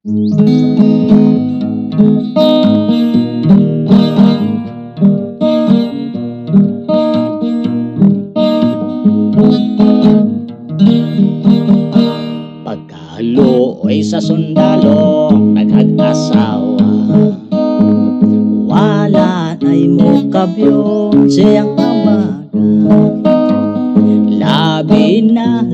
Pagkaluoy sa sundalo, naghag-asawa, wala na'y mukabyo siyang amaga. Labi na,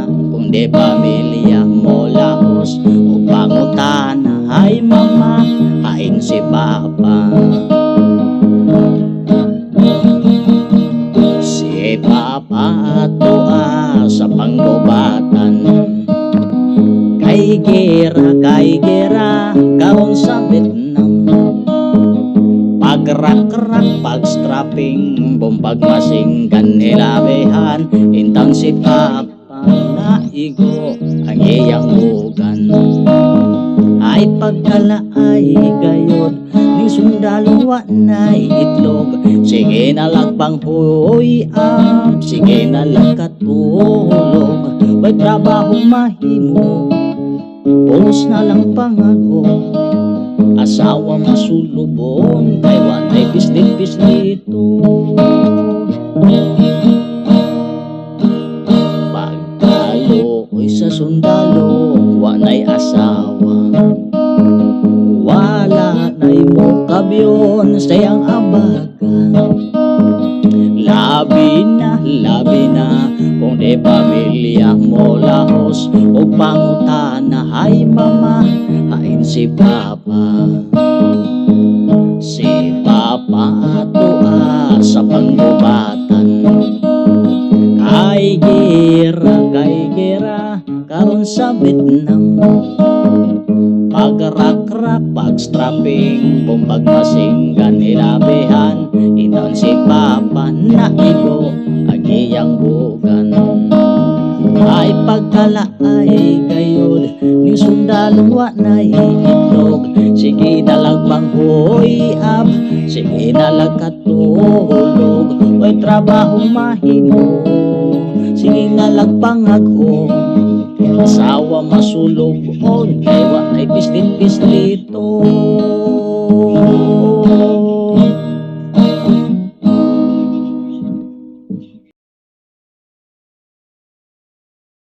kung di pamilya mo lahos, o pangutana ay mama, hain si papa. Si papa atua sa panggubatan, kay gera, karon sa Vietnam. Pagrak-rak, pag-strapping, bumbag masinggan nilabehan, intang si papa naigo ang iyang bugan. Ay pagkala ay gayod, ning sundalo wa na'y itlog. Sige na lagbang huy up, sige na lagkatulog. May trabaho mahimo, pulos na lang pangago. Asawa masulubon, kay wanay pislit-pislito. Pagkaluoy sa sundalo, wanay asawa, wala na'y mukabyon sayang abaga. Labi na, kung di pamilya mo lahos, o pangutana ay mama, hain si papa. Si papa atua sa panggubatan, kay gera, karon sa Vietnam. Pagrak-rak, pag-strapping, bumbag masinggan nilabehan, inon si papa naigo ang iyang bugan. Ay pagkala ay gayod, ning sundalo wa na'y itlog. Sige na lagbang huy up, sige na lagkatulog. May trabaho mahimo, sige na lagpangagho. Asawa masulog on, kay wa na'y pislit-pislito.